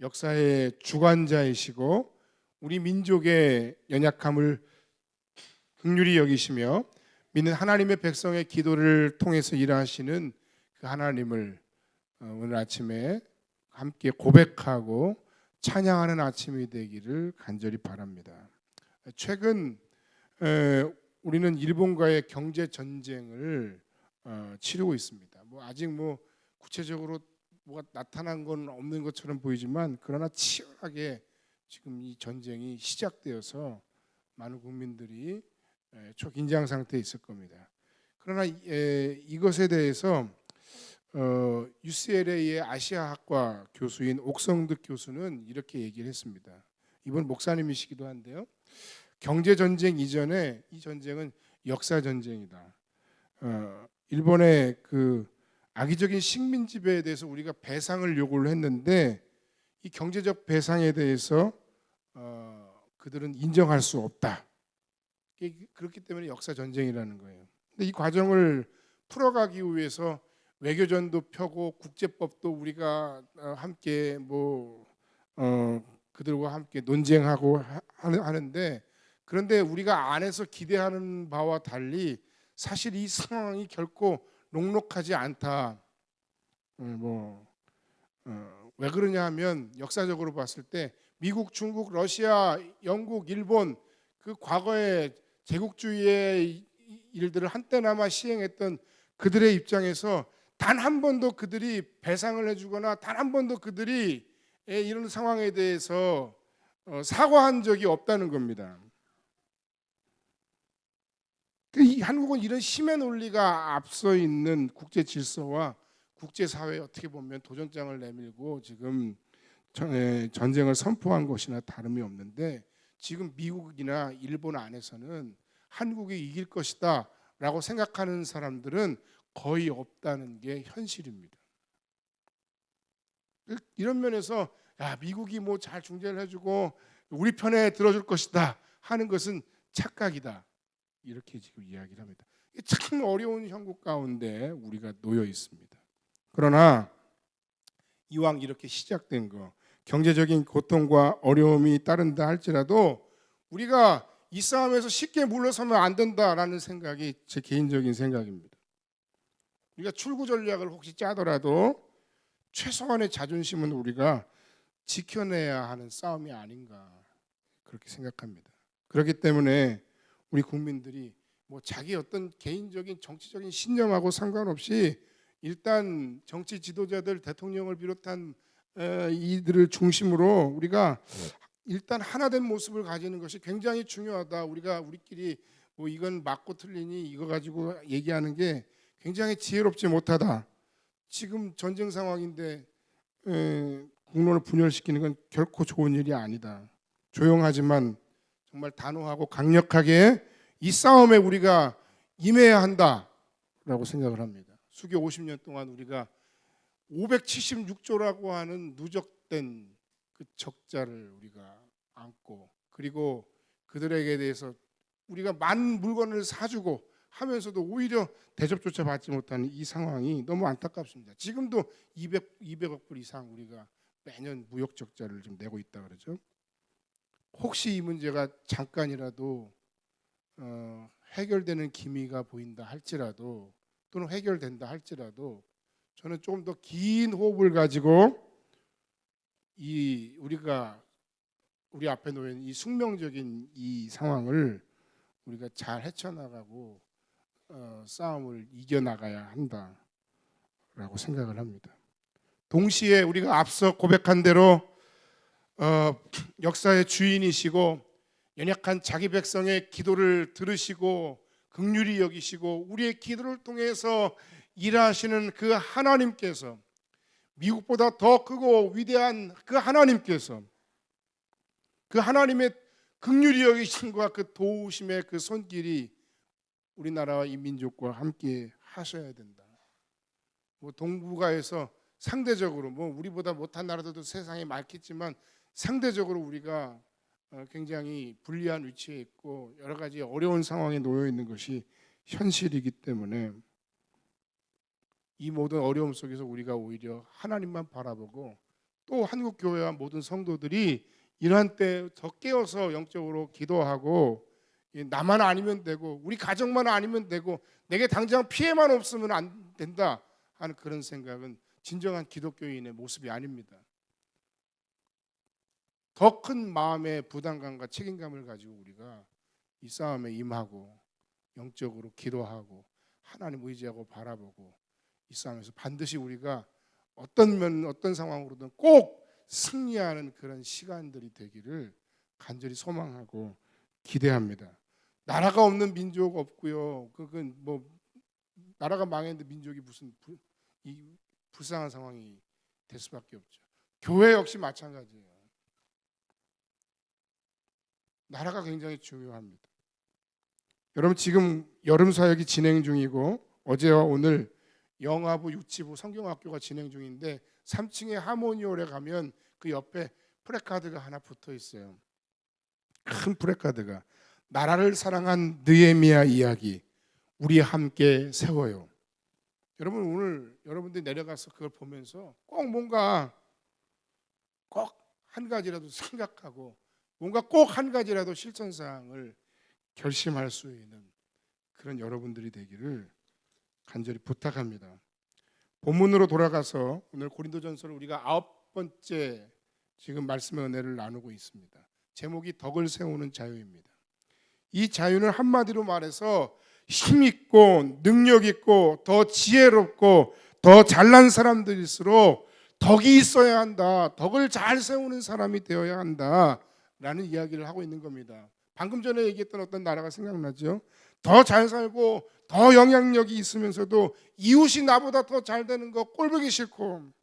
역사의 주관자이시고 우리 민족의 연약함을 긍휼히 여기시며 믿는 하나님의 백성의 기도를 통해서 일하시는 그 하나님을 오늘 아침에 함께 고백하고 찬양하는 아침이 되기를 간절히 바랍니다. 최근 우리는 일본과의 경제 전쟁을 치르고 있습니다. 아직 구체적으로 뭐가 나타난 건 없는 것처럼 보이지만 그러나 치열하게 지금 이 전쟁이 시작되어서 많은 국민들이 초긴장 상태에 있을 겁니다. 그러나 이것에 대해서 UCLA의 아시아학과 교수인 옥성득 교수는 이렇게 얘기를 했습니다. 이번 목사님이시기도 한데요. 경제 전쟁 이전에 이 전쟁은 역사 전쟁이다. 일본의 그 악의적인 식민 지배에 대해서 우리가 배상을 요구를 했는데 이 경제적 배상에 대해서 그들은 인정할 수 없다. 그렇기 때문에 역사 전쟁이라는 거예요. 근데 이 과정을 풀어가기 위해서 외교전도 펴고 국제법도 우리가 함께 그들과 함께 논쟁하고 하는데 그런데 우리가 안에서 기대하는 바와 달리 사실 이 상황이 결코 녹록하지 않다. 왜 그러냐 하면 역사적으로 봤을 때 미국, 중국, 러시아, 영국, 일본 그 과거의 제국주의의 일들을 한때나마 시행했던 그들의 입장에서 단 한 번도 그들이 배상을 해주거나 단 한 번도 그들이 이런 상황에 대해서 사과한 적이 없다는 겁니다. 한국은 이런 힘의 논리가 앞서 있는 국제 질서와 국제 사회에 어떻게 보면 도전장을 내밀고 지금 전쟁을 선포한 것이나 다름이 없는데 지금 미국이나 일본 안에서는 한국이 이길 것이다 라고 생각하는 사람들은 거의 없다는 게 현실입니다. 이런 면에서 미국이 잘 중재를 해주고 우리 편에 들어줄 것이다 하는 것은 착각이다 이렇게 지금 이야기를 합니다. 참 어려운 형국 가운데 우리가 놓여 있습니다. 그러나 이왕 이렇게 시작된 거 경제적인 고통과 어려움이 따른다 할지라도 우리가 이 싸움에서 쉽게 물러서면 안 된다라는 생각이 제 개인적인 생각입니다. 우리가 출구 전략을 혹시 짜더라도 최소한의 자존심은 우리가 지켜내야 하는 싸움이 아닌가 그렇게 생각합니다. 그렇기 때문에 우리 국민들이 자기 어떤 개인적인 정치적인 신념하고 상관없이 일단 정치 지도자들 대통령을 비롯한 이들을 중심으로 우리가 일단 하나된 모습을 가지는 것이 굉장히 중요하다. 우리끼리 이건 맞고 틀리니 이거 가지고 얘기하는 게 굉장히 지혜롭지 못하다. 지금 전쟁 상황인데 국론을 분열시키는 건 결코 좋은 일이 아니다. 조용하지만 정말 단호하고 강력하게 이 싸움에 우리가 임해야 한다라고 생각을 합니다. 수교 50년 동안 우리가 576조라고 하는 누적된 그 적자를 우리가 안고 그리고 그들에게 대해서 우리가 많은 물건을 사주고 하면서도 오히려 대접조차 받지 못하는 이 상황이 너무 안타깝습니다. 지금도 200억 불 이상 우리가 매년 무역 적자를 좀 내고 있다 그러죠. 혹시 이 문제가 잠깐이라도 해결되는 기미가 보인다 할지라도 또는 해결된다 할지라도 저는 조금 더 긴 호흡을 가지고 우리 앞에 놓인 이 숙명적인 이 상황을 우리가 잘 헤쳐나가고 싸움을 이겨나가야 한다라고 생각을 합니다. 동시에 우리가 앞서 고백한 대로 역사의 주인이시고 연약한 자기 백성의 기도를 들으시고 긍휼히 여기시고 우리의 기도를 통해서 일하시는 그 하나님께서 미국보다 더 크고 위대한 그 하나님께서 그 하나님의 긍휼히 여기심과 그 도우심의 그 손길이 우리나라와 이 민족과 함께 하셔야 된다. 동북아에서 상대적으로 우리보다 못한 나라들도 세상에 많겠지만 상대적으로 우리가 굉장히 불리한 위치에 있고 여러 가지 어려운 상황에 놓여 있는 것이 현실이기 때문에 이 모든 어려움 속에서 우리가 오히려 하나님만 바라보고 또 한국 교회와 모든 성도들이 이러한 때 더 깨어서 영적으로 기도하고, 나만 아니면 되고 우리 가정만 아니면 되고 내게 당장 피해만 없으면 안 된다 하는 그런 생각은 진정한 기독교인의 모습이 아닙니다. 더 큰 마음의 부담감과 책임감을 가지고 우리가 이 싸움에 임하고 영적으로 기도하고 하나님 의지하고 바라보고 이 싸움에서 반드시 우리가 어떤 상황으로든 꼭 승리하는 그런 시간들이 되기를 간절히 소망하고 기대합니다. 나라가 없는 민족 없고요. 그건 뭐 나라가 망했는데 민족이 무슨 이 불쌍한 상황이 될 수밖에 없죠. 교회 역시 마찬가지예요. 나라가 굉장히 중요합니다. 여러분 지금 여름 사역이 진행 중이고 어제와 오늘 영아부, 유치부, 성경학교가 진행 중인데 3층에 하모니홀에 가면 그 옆에 프래카드가 하나 붙어 있어요. 큰 프래카드가 나라를 사랑한 느헤미야 이야기 우리 함께 세워요. 여러분 오늘 여러분들이 내려가서 그걸 보면서 꼭 뭔가 꼭 한 가지라도 생각하고 뭔가 꼭 한 가지라도 실천사항을 결심할 수 있는 그런 여러분들이 되기를 간절히 부탁합니다. 본문으로 돌아가서 오늘 고린도전서를 우리가 9번째 지금 말씀의 은혜를 나누고 있습니다. 제목이 덕을 세우는 자유입니다. 이 자유는 한마디로 말해서 힘있고 능력있고 더 지혜롭고 더 잘난 사람들일수록 덕이 있어야 한다. 덕을 잘 세우는 사람이 되어야 한다라는 이야기를 하고 있는 겁니다. 방금 전에 얘기했던 어떤 나라가 생각나죠? 더 잘 살고 더 영향력이 있으면서도 이웃이 나보다 더 잘 되는 거 꼴보기 싫고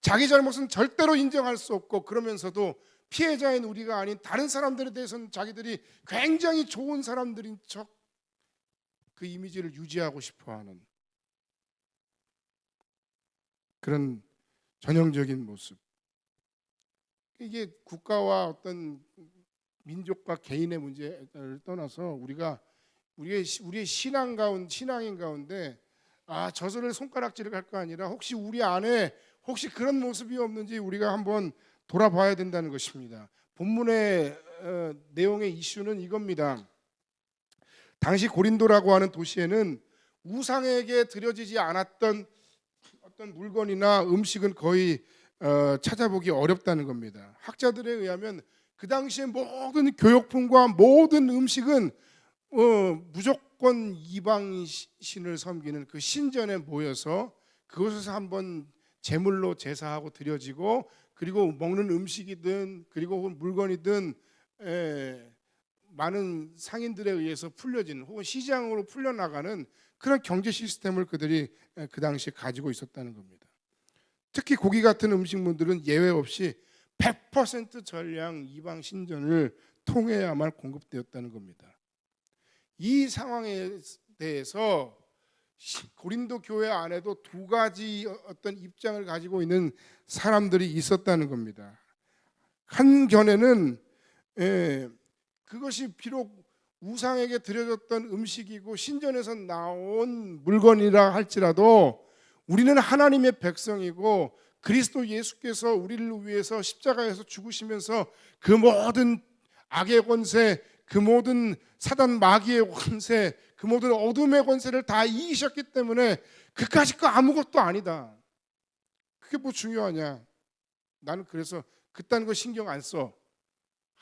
자기 잘못은 절대로 인정할 수 없고 그러면서도 피해자인 우리가 아닌 다른 사람들에 대해서는 자기들이 굉장히 좋은 사람들인 척 그 이미지를 유지하고 싶어하는 그런 전형적인 모습. 이게 국가와 어떤 민족과 개인의 문제를 떠나서 우리의 신앙인 가운데 저들을 손가락질을 할 거 아니라 혹시 우리 안에 혹시 그런 모습이 없는지 우리가 한번 돌아봐야 된다는 것입니다. 본문의 내용의 이슈는 이겁니다. 당시 고린도라고 하는 도시에는 우상에게 드려지지 않았던 어떤 물건이나 음식은 거의 찾아보기 어렵다는 겁니다. 학자들에 의하면 그 당시에 모든 교역품과 모든 음식은 무조건 이방신을 섬기는 그 신전에 모여서 그곳에서 한번 제물로 제사하고 드려지고 그리고 먹는 음식이든 그리고 물건이든 많은 상인들에 의해서 풀려지는 혹은 시장으로 풀려나가는 그런 경제 시스템을 그들이 그 당시에 가지고 있었다는 겁니다. 특히 고기 같은 음식물들은 예외 없이 100% 전량 이방 신전을 통해야만 공급되었다는 겁니다. 이 상황에 대해서 고린도 교회 안에도 두 가지 어떤 입장을 가지고 있는 사람들이 있었다는 겁니다. 한 견해는 그것이 비록 우상에게 드려졌던 음식이고 신전에서 나온 물건이라 할지라도 우리는 하나님의 백성이고 그리스도 예수께서 우리를 위해서 십자가에서 죽으시면서 그 모든 악의 권세, 그 모든 사단 마귀의 권세, 그 모든 어둠의 권세를 다 이기셨기 때문에 그까짓 거 아무것도 아니다. 그게 뭐 중요하냐? 나는 그래서 그딴 거 신경 안 써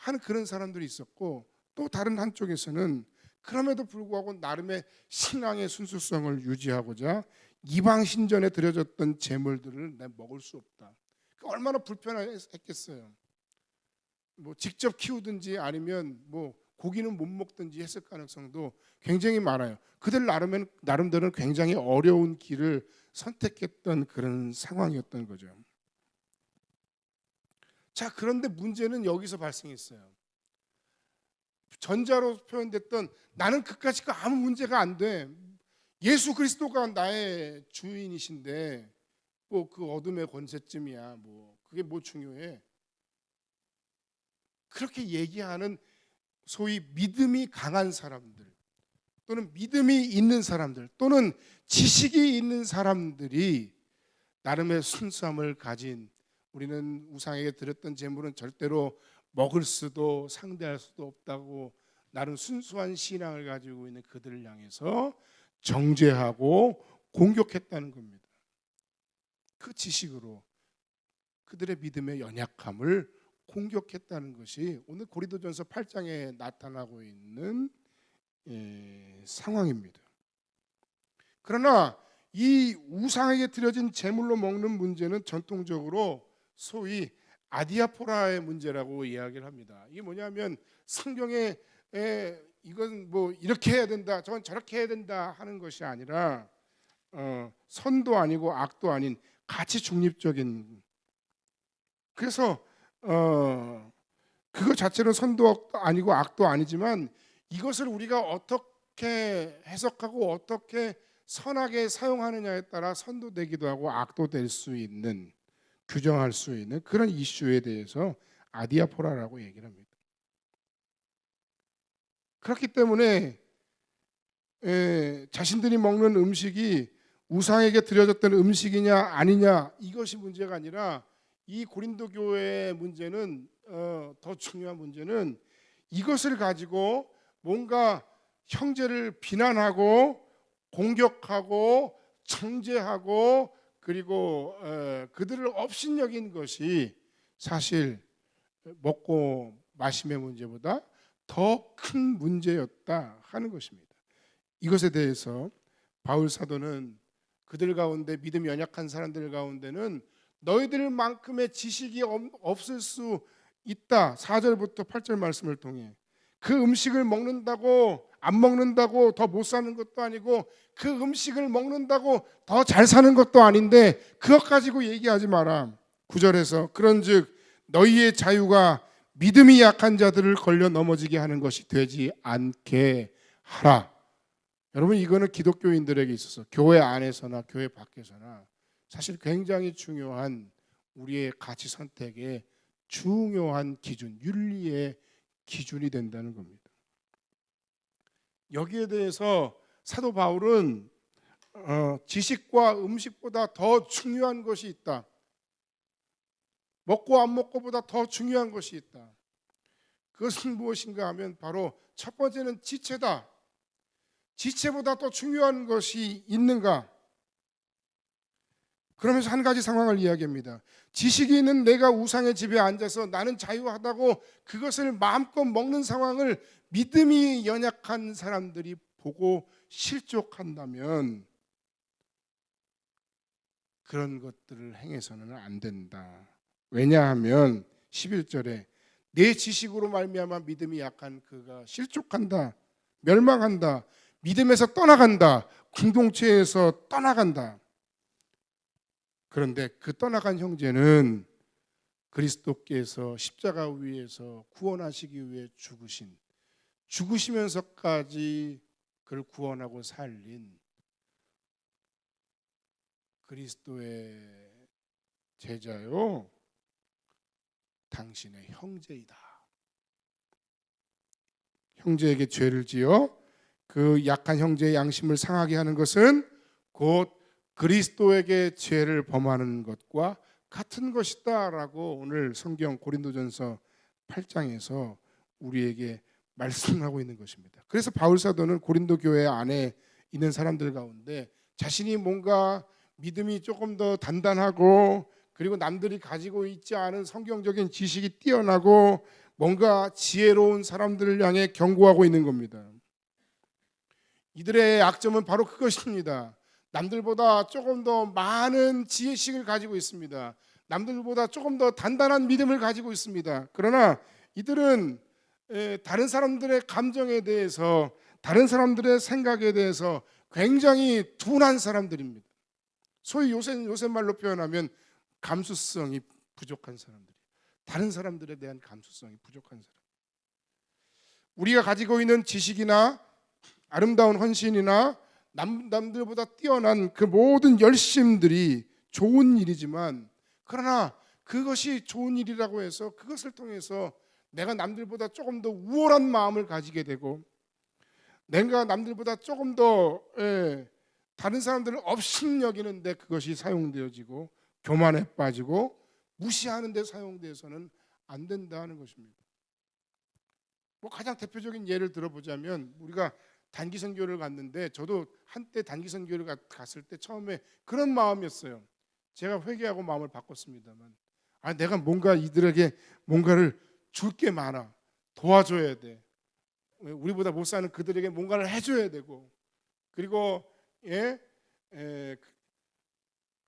하는 그런 사람들이 있었고 또 다른 한쪽에서는 그럼에도 불구하고 나름의 신앙의 순수성을 유지하고자 이방 신전에 드려졌던 제물들을 내가 먹을 수 없다. 얼마나 불편했겠어요. 뭐 직접 키우든지 아니면 뭐 고기는 못 먹든지 했을 가능성도 굉장히 많아요. 그들 나름대로는 굉장히 어려운 길을 선택했던 그런 상황이었던 거죠. 자, 그런데 문제는 여기서 발생했어요. 전자로 표현됐던 나는 그까짓 거 아무 문제가 안 돼. 예수 그리스도가 나의 주인이신데 뭐 그 어둠의 권세쯤이야. 뭐 그게 뭐 중요해. 그렇게 얘기하는 소위 믿음이 강한 사람들 또는 믿음이 있는 사람들 또는 지식이 있는 사람들이 나름의 순수함을 가진 우리는 우상에게 드렸던 제물은 절대로 먹을 수도 상대할 수도 없다고 나름 순수한 신앙을 가지고 있는 그들을 향해서 정죄하고 공격했다는 겁니다. 그 지식으로 그들의 믿음의 연약함을 공격했다는 것이 오늘 고린도전서 8장에 나타나고 있는 상황입니다. 그러나 이 우상에게 드려진 제물로 먹는 문제는 전통적으로 소위 아디아포라의 문제라고 이야기를 합니다. 이게 뭐냐면 성경에 이건 뭐 이렇게 해야 된다, 저건 저렇게 해야 된다 하는 것이 아니라 선도 아니고 악도 아닌 가치 중립적인, 그래서 그거 자체로 선도 아니고 악도 아니지만 이것을 우리가 어떻게 해석하고 어떻게 선하게 사용하느냐에 따라 선도 되기도 하고 악도 될 수 있는, 규정할 수 있는 그런 이슈에 대해서 아디아포라라고 얘기를 합니다. 그렇기 때문에 자신들이 먹는 음식이 우상에게 드려졌던 음식이냐 아니냐 이것이 문제가 아니라 이 고린도 교회의 문제는 더 중요한 문제는 이것을 가지고 뭔가 형제를 비난하고 공격하고 정죄하고 그리고 그들을 업신여긴 것이 사실 먹고 마심의 문제보다 더 큰 문제였다 하는 것입니다. 이것에 대해서 바울 사도는 그들 가운데 믿음이 연약한 사람들 가운데는 너희들만큼의 지식이 없을 수 있다. 4절부터 8절 말씀을 통해 그 음식을 먹는다고 안 먹는다고 더 못 사는 것도 아니고 그 음식을 먹는다고 더 잘 사는 것도 아닌데 그것 가지고 얘기하지 마라. 9절에서 그런즉 너희의 자유가 믿음이 약한 자들을 걸려 넘어지게 하는 것이 되지 않게 하라. 여러분, 이거는 기독교인들에게 있어서 교회 안에서나 교회 밖에서나 사실 굉장히 중요한 우리의 가치 선택의 중요한 기준, 윤리의 기준이 된다는 겁니다. 여기에 대해서 사도 바울은 지식과 음식보다 더 중요한 것이 있다. 먹고 안 먹고보다 더 중요한 것이 있다. 그것은 무엇인가 하면 바로 첫 번째는 지체다. 지체보다 더 중요한 것이 있는가? 그러면서 한 가지 상황을 이야기합니다. 지식이 있는 내가 우상의 집에 앉아서 나는 자유하다고 그것을 마음껏 먹는 상황을 믿음이 연약한 사람들이 보고 실족한다면 그런 것들을 행해서는 안 된다. 왜냐하면 11절에 내 지식으로 말미암아 믿음이 약한 그가 실족한다, 멸망한다, 믿음에서 떠나간다, 공동체에서 떠나간다. 그런데 그 떠나간 형제는 그리스도께서 십자가 위에서 구원하시기 위해 죽으시면서까지 그를 구원하고 살린 그리스도의 제자요, 당신의 형제이다. 형제에게 죄를 지어 그 약한 형제의 양심을 상하게 하는 것은 곧 그리스도에게 죄를 범하는 것과 같은 것이다라고 오늘 성경 고린도전서 8장에서 우리에게 말씀하고 있는 것입니다. 그래서 바울 사도는 고린도 교회 안에 있는 사람들 가운데 자신이 뭔가 믿음이 조금 더 단단하고 그리고 남들이 가지고 있지 않은 성경적인 지식이 뛰어나고 뭔가 지혜로운 사람들을 향해 경고하고 있는 겁니다. 이들의 약점은 바로 그것입니다. 남들보다 조금 더 많은 지혜식을 가지고 있습니다. 남들보다 조금 더 단단한 믿음을 가지고 있습니다. 그러나 이들은 다른 사람들의 감정에 대해서, 다른 사람들의 생각에 대해서 굉장히 둔한 사람들입니다. 소위 요새 말로 표현하면 감수성이 부족한 사람들이에요. 다른 사람들에 대한 감수성이 부족한 사람. 우리가 가지고 있는 지식이나 아름다운 헌신이나 남들보다 뛰어난 그 모든 열심들이 좋은 일이지만, 그러나 그것이 좋은 일이라고 해서 그것을 통해서 내가 남들보다 조금 더 우월한 마음을 가지게 되고 내가 남들보다 조금 더 다른 사람들을 업신여기는데 그것이 사용되어지고 교만에 빠지고 무시하는 데 사용돼서는 안 된다는 것입니다. 뭐 가장 대표적인 예를 들어보자면 우리가 단기 선교를 갔는데 저도 한때 단기 선교를 갔을 때 처음에 그런 마음이었어요. 제가 회개하고 마음을 바꿨습니다만 내가 뭔가 이들에게 뭔가를 줄 게 많아. 도와줘야 돼. 우리보다 못 사는 그들에게 뭔가를 해줘야 되고 그리고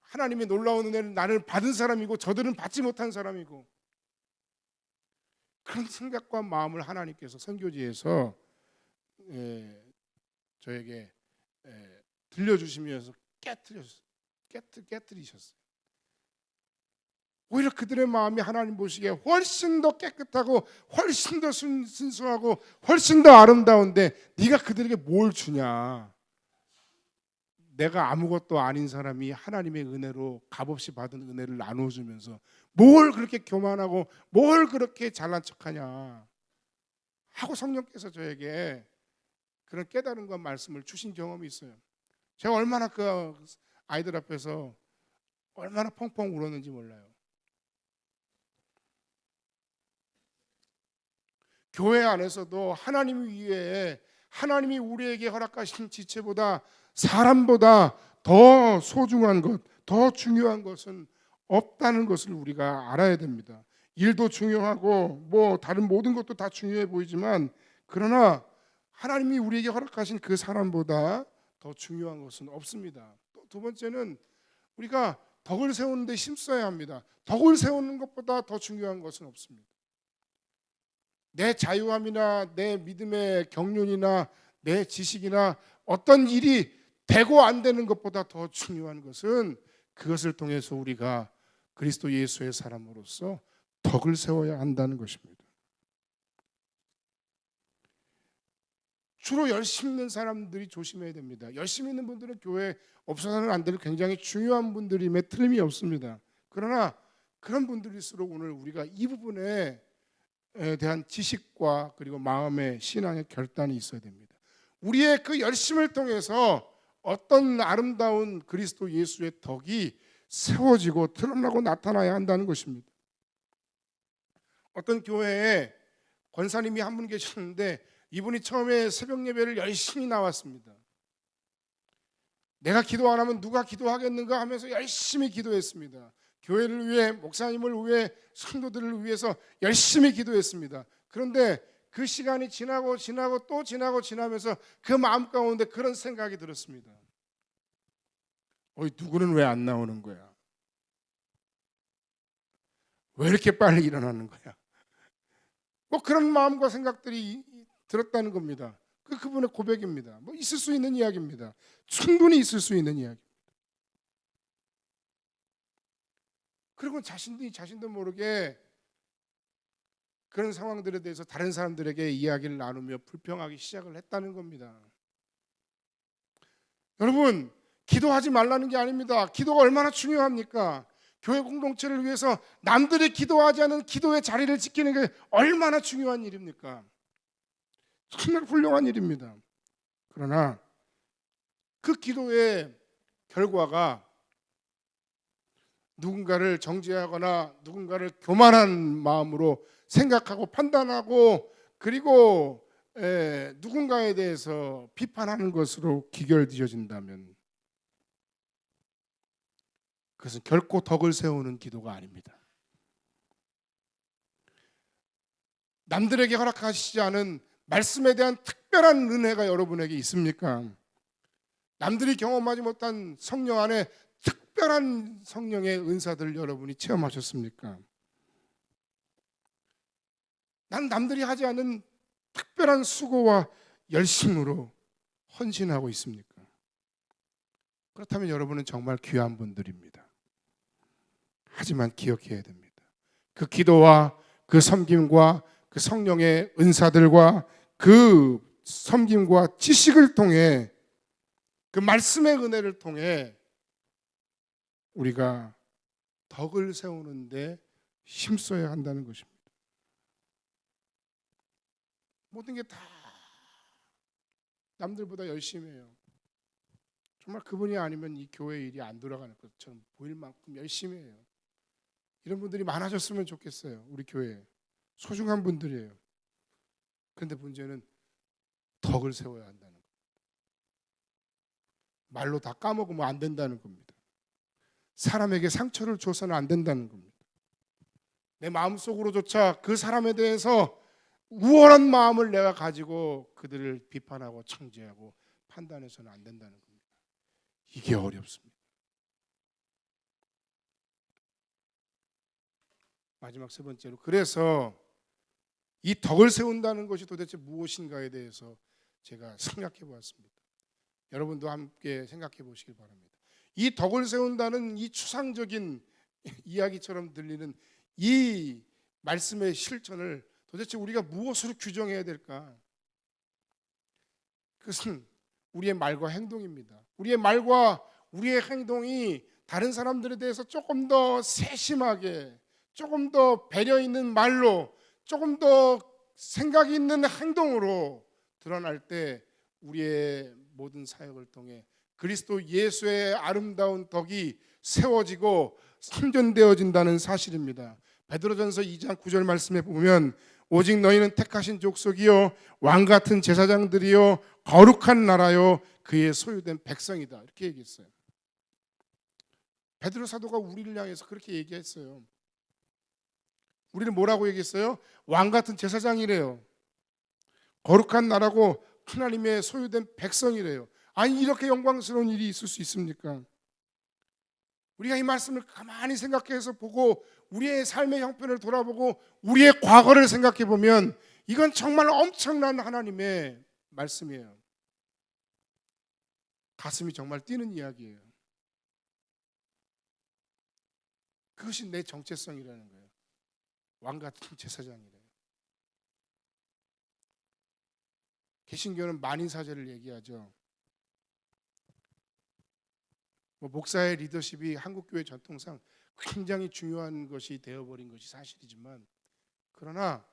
하나님의 놀라운 은혜를 나를 받은 사람이고 저들은 받지 못한 사람이고 그런 생각과 마음을 하나님께서 선교지에서 저에게 들려주시면서 깨뜨리셨어요. 오히려 그들의 마음이 하나님 보시기에 훨씬 더 깨끗하고 훨씬 더 순수하고 훨씬 더 아름다운데 네가 그들에게 뭘 주냐? 내가 아무것도 아닌 사람이 하나님의 은혜로 값없이 받은 은혜를 나눠주면서 뭘 그렇게 교만하고 뭘 그렇게 잘난 척하냐 하고 성령께서 저에게 그런 깨달음과 말씀을 주신 경험이 있어요. 제가 얼마나 그 아이들 앞에서 얼마나 펑펑 울었는지 몰라요. 교회 안에서도 하나님 위에 하나님이 우리에게 허락하신 지체보다 사람보다 더 소중한 것, 더 중요한 것은 없다는 것을 우리가 알아야 됩니다. 일도 중요하고 뭐 다른 모든 것도 다 중요해 보이지만 그러나 하나님이 우리에게 허락하신 그 사람보다 더 중요한 것은 없습니다. 또 두 번째는 우리가 덕을 세우는 데 힘써야 합니다. 덕을 세우는 것보다 더 중요한 것은 없습니다. 내 자유함이나 내 믿음의 경륜이나 내 지식이나 어떤 일이 되고 안 되는 것보다 더 중요한 것은 그것을 통해서 우리가 그리스도 예수의 사람으로서 덕을 세워야 한다는 것입니다. 주로 열심히 있는 사람들이 조심해야 됩니다. 열심히 있는 분들은 교회에 없어서는 안 될 굉장히 중요한 분들임에 틀림이 없습니다. 그러나 그런 분들일수록 오늘 우리가 이 부분에 대한 지식과 그리고 마음의 신앙의 결단이 있어야 됩니다. 우리의 그 열심을 통해서 어떤 아름다운 그리스도 예수의 덕이 세워지고 드러나고 나타나야 한다는 것입니다. 어떤 교회에 권사님이 한 분 계셨는데 이분이 처음에 새벽 예배를 열심히 나왔습니다. 내가 기도 안 하면 누가 기도하겠는가 하면서 열심히 기도했습니다. 교회를 위해, 목사님을 위해, 성도들을 위해서 열심히 기도했습니다. 그런데 그 시간이 지나고 또 지나면서 그 마음 가운데 그런 생각이 들었습니다. 누구는 왜 안 나오는 거야? 왜 이렇게 빨리 일어나는 거야? 뭐 그런 마음과 생각들이 들었다는 겁니다. 그분의 고백입니다. 뭐 있을 수 있는 이야기입니다. 충분히 있을 수 있는 이야기. 그리고 자신도 모르게 그런 상황들에 대해서 다른 사람들에게 이야기를 나누며 불평하기 시작을 했다는 겁니다. 여러분, 기도하지 말라는 게 아닙니다. 기도가 얼마나 중요합니까? 교회 공동체를 위해서 남들이 기도하지 않은 기도의 자리를 지키는 게 얼마나 중요한 일입니까? 정말 훌륭한 일입니다. 그러나 그 기도의 결과가 누군가를 정죄하거나 누군가를 교만한 마음으로 생각하고 판단하고 그리고 누군가에 대해서 비판하는 것으로 귀결되어진다면 그것은 결코 덕을 세우는 기도가 아닙니다. 남들에게 허락하시지 않은 말씀에 대한 특별한 은혜가 여러분에게 있습니까? 남들이 경험하지 못한 성령 안에 특별한 성령의 은사들을 여러분이 체험하셨습니까? 난 남들이 하지 않은 특별한 수고와 열심으로 헌신하고 있습니까? 그렇다면 여러분은 정말 귀한 분들입니다. 하지만 기억해야 됩니다. 그 기도와 그 섬김과 그 성령의 은사들과 그 섬김과 지식을 통해 그 말씀의 은혜를 통해 우리가 덕을 세우는데 힘써야 한다는 것입니다. 모든 게 다 남들보다 열심히 해요. 정말 그분이 아니면 이 교회 일이 안 돌아가는 것처럼 보일 만큼 열심히 해요. 이런 분들이 많아졌으면 좋겠어요. 우리 교회에 소중한 분들이에요. 그런데 문제는 덕을 세워야 한다는 거예요. 말로 다 까먹으면 안 된다는 겁니다. 사람에게 상처를 줘서는 안 된다는 겁니다. 내 마음속으로조차 그 사람에 대해서 우월한 마음을 내가 가지고 그들을 비판하고 청지하고 판단해서는 안 된다는 겁니다. 이게 어렵습니다. 마지막 세 번째로, 그래서 이 덕을 세운다는 것이 도대체 무엇인가에 대해서 제가 생각해 보았습니다. 여러분도 함께 생각해 보시길 바랍니다. 이 덕을 세운다는 이 추상적인 이야기처럼 들리는 이 말씀의 실천을 도대체 우리가 무엇으로 규정해야 될까? 그것은 우리의 말과 행동입니다. 우리의 말과 우리의 행동이 다른 사람들에 대해서 조금 더 세심하게, 조금 더 배려 있는 말로, 조금 더 생각이 있는 행동으로 드러날 때 우리의 모든 사역을 통해 그리스도 예수의 아름다운 덕이 세워지고 선전되어진다는 사실입니다. 베드로전서 2장 9절 말씀에 보면 오직 너희는 택하신 족속이요 왕같은 제사장들이요 거룩한 나라요 그의 소유된 백성이다, 이렇게 얘기했어요. 베드로 사도가 우리를 향해서 그렇게 얘기했어요. 우리는 뭐라고 얘기했어요? 왕같은 제사장이래요. 거룩한 나라고 하나님의 소유된 백성이래요. 아니, 이렇게 영광스러운 일이 있을 수 있습니까? 우리가 이 말씀을 가만히 생각해서 보고 우리의 삶의 형편을 돌아보고 우리의 과거를 생각해 보면 이건 정말 엄청난 하나님의 말씀이에요. 가슴이 정말 뛰는 이야기예요. 그것이 내 정체성이라는 거예요. 왕같은 제사장이래요. 개신교는 만인사제를 얘기하죠. 목사의 리더십이 한국교회 전통상 굉장히 중요한 것이 되어버린 것이 사실이지만, 그러나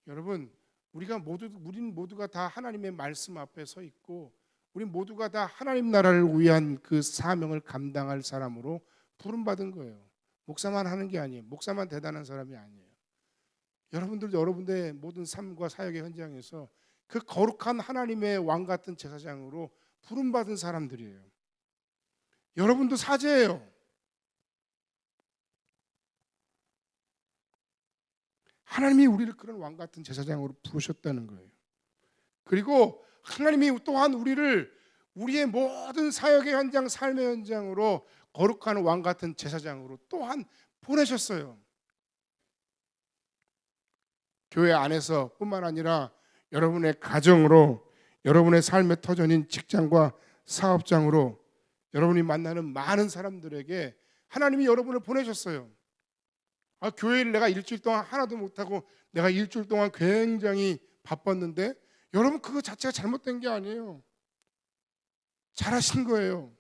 여러분, 우리는 모두가 다 하나님의 말씀 앞에 서 있고 우리 모두가 다 하나님 나라를 위한 그 사명을 감당할 사람으로 부름받은 거예요. 목사만 하는 게 아니에요. 목사만 대단한 사람이 아니에요. 여러분들도 여러분들의 모든 삶과 사역의 현장에서 그 거룩한 하나님의 왕 같은 제사장으로 부름받은 사람들이에요. 여러분도 사제예요. 하나님이 우리를 그런 왕 같은 제사장으로 부르셨다는 거예요. 그리고 하나님이 또한 우리를 우리의 모든 사역의 현장, 삶의 현장으로 거룩한 왕 같은 제사장으로 또한 보내셨어요. 교회 안에서 뿐만 아니라 여러분의 가정으로, 여러분의 삶의 터전인 직장과 사업장으로 여러분이 만나는 많은 사람들에게 하나님이 여러분을 보내셨어요. 교회를 내가 일주일 동안 하나도 못하고 내가 일주일 동안 굉장히 바빴는데, 여러분 그거 자체가 잘못된 게 아니에요. 잘하신 거예요.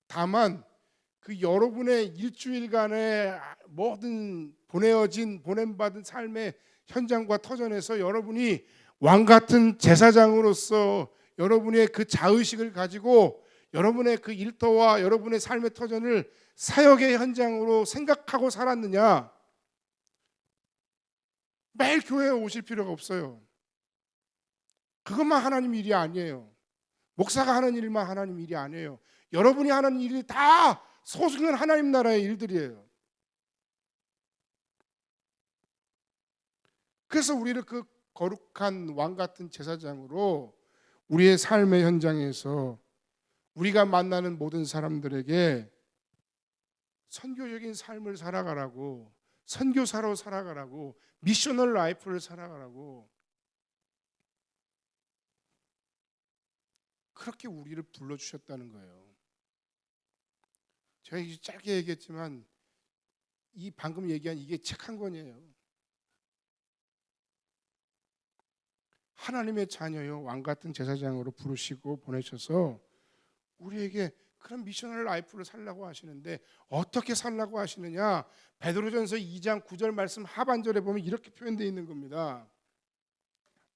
다만 그 여러분의 일주일간의 모든 보냄받은 삶의 현장과 터전에서 여러분이 왕같은 제사장으로서 여러분의 그 자의식을 가지고 여러분의 그 일터와 여러분의 삶의 터전을 사역의 현장으로 생각하고 살았느냐? 매일 교회에 오실 필요가 없어요. 그것만 하나님 일이 아니에요. 목사가 하는 일만 하나님 일이 아니에요. 여러분이 하는 일이 다 소중한 하나님 나라의 일들이에요. 그래서 우리를 그 거룩한 왕 같은 제사장으로 우리의 삶의 현장에서 우리가 만나는 모든 사람들에게 선교적인 삶을 살아가라고, 선교사로 살아가라고, 미셔널 라이프를 살아가라고 그렇게 우리를 불러주셨다는 거예요. 제가 짧게 얘기했지만 이 방금 얘기한 이게 책 한 권이에요. 하나님의 자녀요 왕 같은 제사장으로 부르시고 보내셔서 우리에게 그런 미셔널 라이프를 살라고 하시는데, 어떻게 살라고 하시느냐? 베드로전서 2장 9절 말씀 하반절에 보면 이렇게 표현되어 있는 겁니다.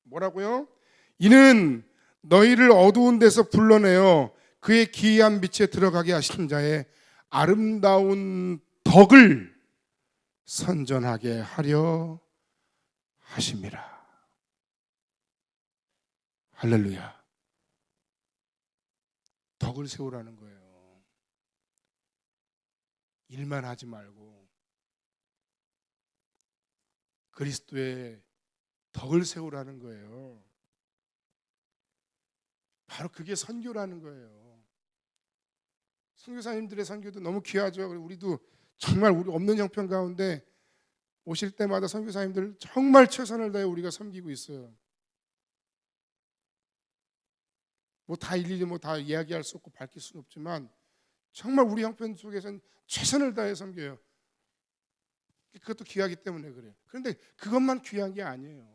뭐라고요? 이는 너희를 어두운 데서 불러내어 그의 기이한 빛에 들어가게 하신 자의 아름다운 덕 덕을 선전하게 하려 하심이라. 할렐루야. 덕을 세우라는 거예요. 일만 하지 말고 그리스도의 덕을 세우라는 거예요. 바로 그게 선교라는 거예요. 선교사님들의 선교도 너무 귀하죠. 우리도 정말 우리 없는 형편 가운데 오실 때마다 선교사님들 정말 최선을 다해 우리가 섬기고 있어요. 뭐 다 일일이 뭐 다 이야기할 수 없고 밝힐 수는 없지만 정말 우리 형편 속에서는 최선을 다해 섬겨요. 그것도 귀하기 때문에 그래요. 그런데 그것만 귀한 게 아니에요.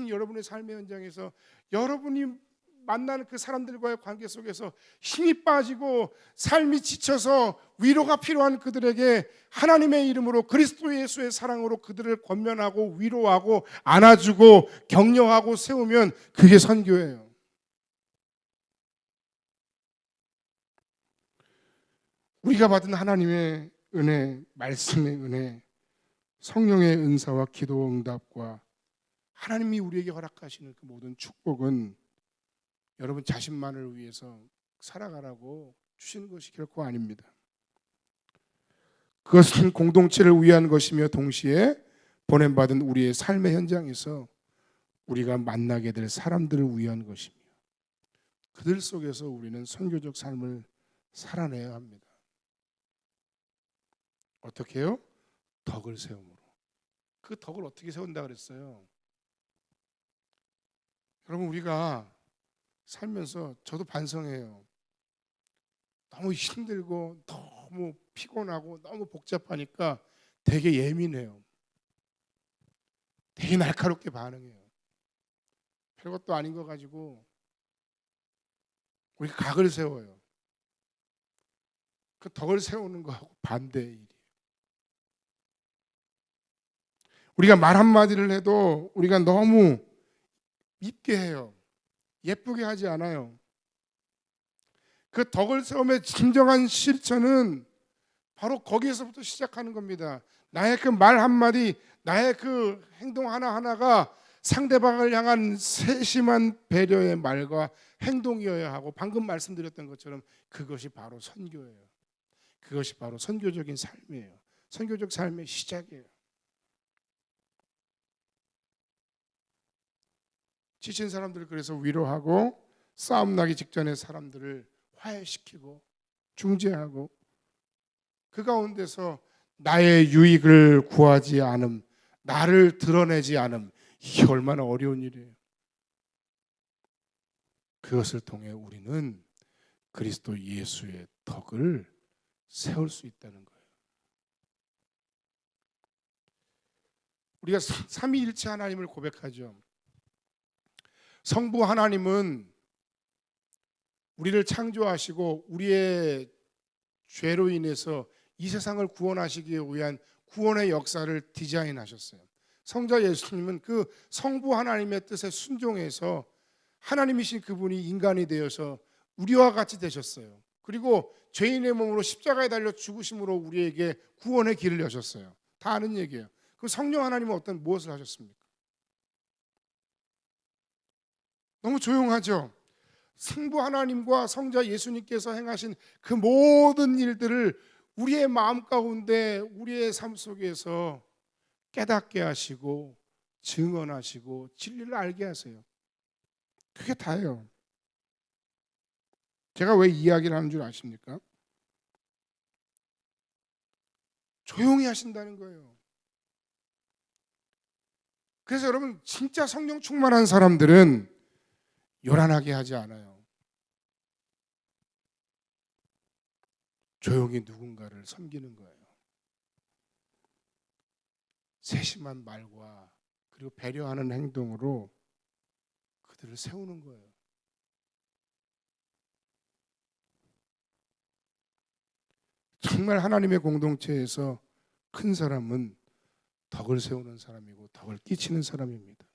여러분의 삶의 현장에서 여러분이 만나는 그 사람들과의 관계 속에서 힘이 빠지고 삶이 지쳐서 위로가 필요한 그들에게 하나님의 이름으로 그리스도 예수의 사랑으로 그들을 권면하고 위로하고 안아주고 격려하고 세우면 그게 선교예요. 우리가 받은 하나님의 은혜, 말씀의 은혜, 성령의 은사와 기도 응답과 하나님이 우리에게 허락하시는 그 모든 축복은 여러분 자신만을 위해서 살아가라고 주시는 것이 결코 아닙니다. 그것은 공동체를 위한 것이며 동시에 보냄받은 우리의 삶의 현장에서 우리가 만나게 될 사람들을 위한 것이며 그들 속에서 우리는 선교적 삶을 살아내야 합니다. 어떻게 해요? 덕을 세움으로. 그 덕을 어떻게 세운다 그랬어요? 여러분 우리가 살면서 저도 반성해요. 너무 힘들고 너무 피곤하고 너무 복잡하니까 되게 예민해요. 되게 날카롭게 반응해요. 별것도 아닌 거 가지고 우리가 각을 세워요. 그 덕을 세우는 거하고 반대의 일이에요. 우리가 말 한마디를 해도 우리가 너무 밉게 해요. 예쁘게 하지 않아요. 그 덕을 세움의 진정한 실천은 바로 거기에서부터 시작하는 겁니다. 나의 그 말 한마디, 나의 그 행동 하나하나가 상대방을 향한 세심한 배려의 말과 행동이어야 하고 방금 말씀드렸던 것처럼 그것이 바로 선교예요. 그것이 바로 선교적인 삶이에요. 선교적 삶의 시작이에요. 지친 사람들을 그래서 위로하고 싸움 나기 직전의 사람들을 화해시키고 중재하고 그 가운데서 나의 유익을 구하지 않음, 나를 드러내지 않음, 이게 얼마나 어려운 일이에요. 그것을 통해 우리는 그리스도 예수의 덕을 세울 수 있다는 거예요. 우리가 삼위일체 하나님을 고백하죠. 성부 하나님은 우리를 창조하시고 우리의 죄로 인해서 이 세상을 구원하시기 위한 구원의 역사를 디자인하셨어요. 성자 예수님은 그 성부 하나님의 뜻에 순종해서 하나님이신 그분이 인간이 되어서 우리와 같이 되셨어요. 그리고 죄인의 몸으로 십자가에 달려 죽으심으로 우리에게 구원의 길을 여셨어요. 다 아는 얘기예요. 그 성령 하나님은 무엇을 하셨습니까? 너무 조용하죠. 성부 하나님과 성자 예수님께서 행하신 그 모든 일들을 우리의 마음 가운데 우리의 삶 속에서 깨닫게 하시고 증언하시고 진리를 알게 하세요. 그게 다예요. 제가 왜 이야기를 하는 줄 아십니까? 조용히 하신다는 거예요. 그래서 여러분 진짜 성령 충만한 사람들은 요란하게 하지 않아요. 조용히 누군가를 섬기는 거예요. 세심한 말과 그리고 배려하는 행동으로 그들을 세우는 거예요. 정말 하나님의 공동체에서 큰 사람은 덕을 세우는 사람이고 덕을 끼치는 사람입니다.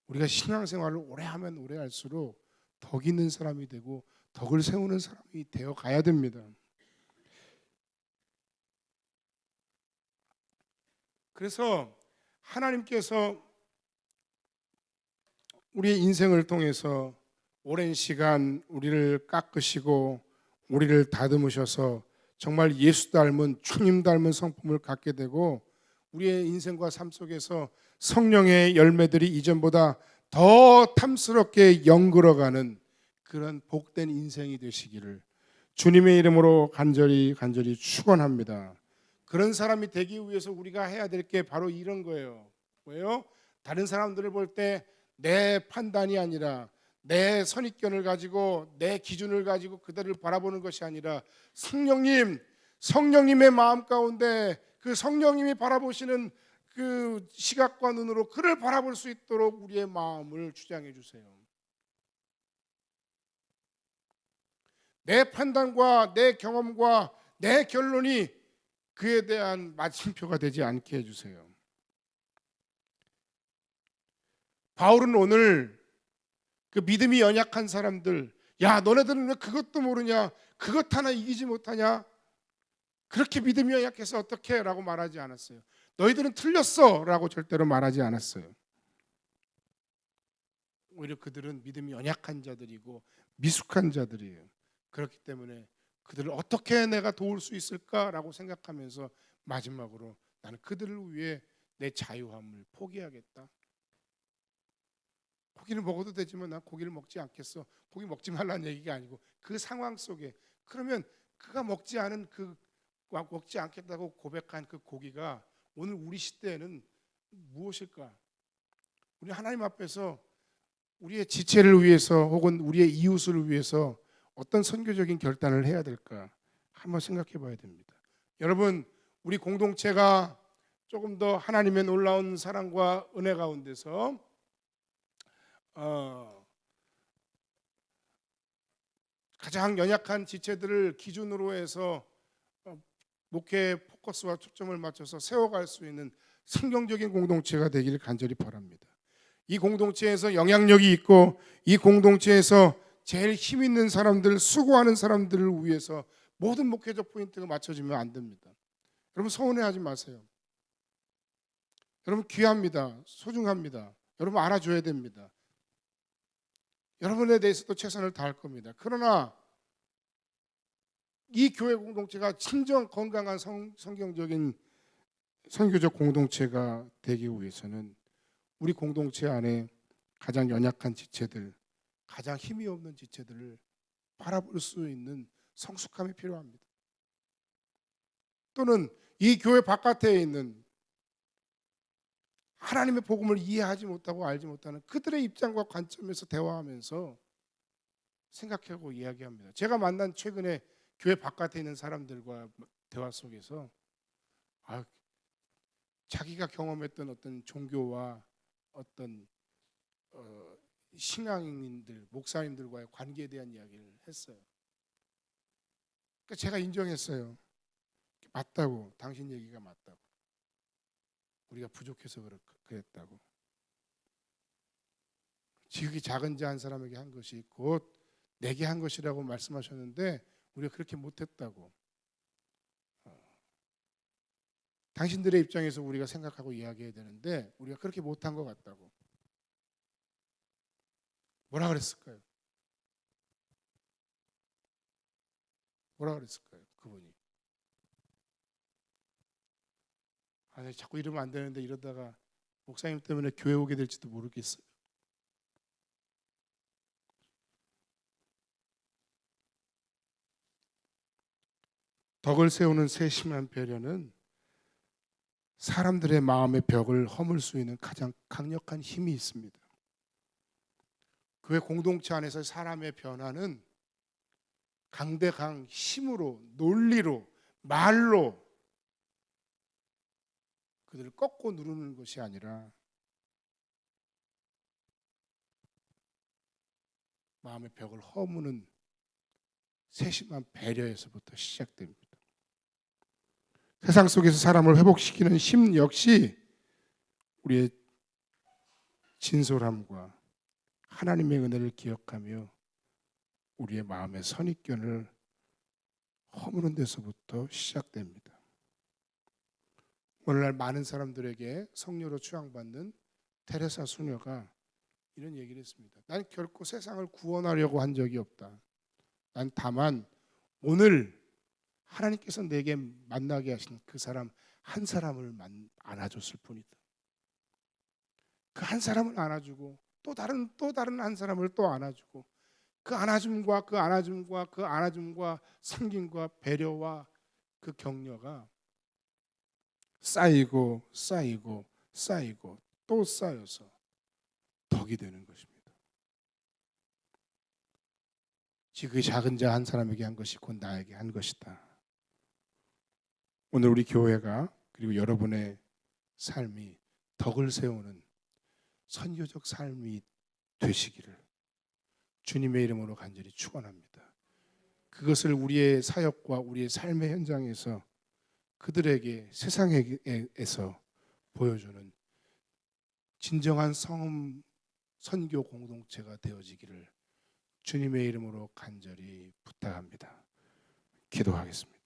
우리가 신앙생활을 오래 하면 오래 할수록 덕 있는 사람이 되고 덕을 세우는 사람이 되어 가야 됩니다. 그래서 하나님께서 우리의 인생을 통해서 오랜 시간 우리를 깎으시고 우리를 다듬으셔서 정말 예수 닮은 주님 닮은 성품을 갖게 되고 우리의 인생과 삶 속에서 성령의 열매들이 이전보다 더 탐스럽게 연글어가는 그런 복된 인생이 되시기를 주님의 이름으로 간절히 축원합니다. 그런 사람이 되기 위해서 우리가 해야 될 게 바로 이런 거예요. 뭐예요? 다른 사람들을 볼 때 내 판단이 아니라 내 선입견을 가지고 내 기준을 가지고 그들을 바라보는 것이 아니라 성령님의 마음 가운데 그 성령님이 바라보시는 그 시각과 눈으로 그를 바라볼 수 있도록 우리의 마음을 주장해 주세요. 내 판단과 내 경험과 내 결론이 그에 대한 마침표가 되지 않게 해주세요. 바울은 오늘 그 믿음이 연약한 사람들, 야 너네들은 왜 그것도 모르냐, 그것 하나 이기지 못하냐, 그렇게 믿음이 연약해서 어떻게 라고 말하지 않았어요. 너희들은 틀렸어 라고 절대로 말하지 않았어요. 오히려 그들은 믿음이 연약한 자들이고 미숙한 자들이에요. 그렇기 때문에 그들을 어떻게 내가 도울 수 있을까라고 생각하면서 마지막으로 나는 그들을 위해 내 자유함을 포기하겠다. 고기를 먹어도 되지만 난 고기를 먹지 않겠어. 고기 먹지 말라는 얘기가 아니고 그 상황 속에 그러면 그가 먹지 않겠다고 고백한 그 고기가 오늘 우리 시대에는 무엇일까? 우리 하나님 앞에서 우리의 지체를 위해서 혹은 우리의 이웃을 위해서 어떤 선교적인 결단을 해야 될까 한번 생각해 봐야 됩니다. 여러분, 우리 공동체가 조금 더 하나님의 놀라운 사랑과 은혜 가운데서 가장 연약한 지체들을 기준으로 해서 목회 포커스와 초점을 맞춰서 세워갈 수 있는 성경적인 공동체가 되기를 간절히 바랍니다. 이 공동체에서 영향력이 있고 이 공동체에서 제일 힘 있는 사람들, 수고하는 사람들을 위해서 모든 목회적 포인트가 맞춰지면 안 됩니다. 여러분 서운해하지 마세요. 여러분 귀합니다. 소중합니다. 여러분 알아줘야 됩니다. 여러분에 대해서도 최선을 다할 겁니다. 그러나 이 교회 공동체가 진정 건강한 성경적인 선교적 공동체가 되기 위해서는 우리 공동체 안에 가장 연약한 지체들, 가장 힘이 없는 지체들을 바라볼 수 있는 성숙함이 필요합니다. 또는 이 교회 바깥에 있는 하나님의 복음을 이해하지 못하고 알지 못하는 그들의 입장과 관점에서 대화하면서 생각하고 이야기합니다. 제가 만난 최근에 교회 바깥에 있는 사람들과 대화 속에서 자기가 경험했던 어떤 종교와 어떤 신앙인들, 목사님들과의 관계에 대한 이야기를 했어요. 그러니까 제가 인정했어요. 맞다고, 당신 얘기가 맞다고. 우리가 부족해서 그랬다고. 지극히 작은 자 한 사람에게 한 것이 곧 내게 한 것이라고 말씀하셨는데 우리가 그렇게 못했다고. 당신들의 입장에서 우리가 생각하고 이야기해야 되는데 우리가 그렇게 못한 것 같다고. 뭐라 그랬을까요? 뭐라 그랬을까요? 그분이. 아니 자꾸 이러면 안 되는데 이러다가 목사님 때문에 교회 오게 될지도 모르겠어요. 덕을 세우는 세심한 배려는 사람들의 마음의 벽을 허물 수 있는 가장 강력한 힘이 있습니다. 교회 공동체 안에서 사람의 변화는 강대강 힘으로, 논리로, 말로 그들을 꺾고 누르는 것이 아니라 마음의 벽을 허무는 세심한 배려에서부터 시작됩니다. 세상 속에서 사람을 회복시키는 힘 역시 우리의 진솔함과 하나님의 은혜를 기억하며 우리의 마음의 선입견을 허무는 데서부터 시작됩니다. 오늘날 많은 사람들에게 성녀로 추앙받는 테레사 수녀가 이런 얘기를 했습니다. 난 결코 세상을 구원하려고 한 적이 없다. 난 다만 오늘 하나님께서 내게 만나게 하신 그 사람 한 사람을 안아줬을 뿐이다. 그 한 사람을 안아주고 또 다른 한 사람을 또 안아주고 그 안아줌과 섬김과 배려와 그 격려가 쌓이고 또 쌓여서 덕이 되는 것입니다. 그 작은 자 한 사람에게 한 것이 곧 나에게 한 것이다. 오늘 우리 교회가 그리고 여러분의 삶이 덕을 세우는 선교적 삶이 되시기를 주님의 이름으로 간절히 축원합니다. 그것을 우리의 사역과 우리의 삶의 현장에서 그들에게 세상에서 보여주는 진정한 선교 공동체가 되어지기를 주님의 이름으로 간절히 부탁합니다. 기도하겠습니다.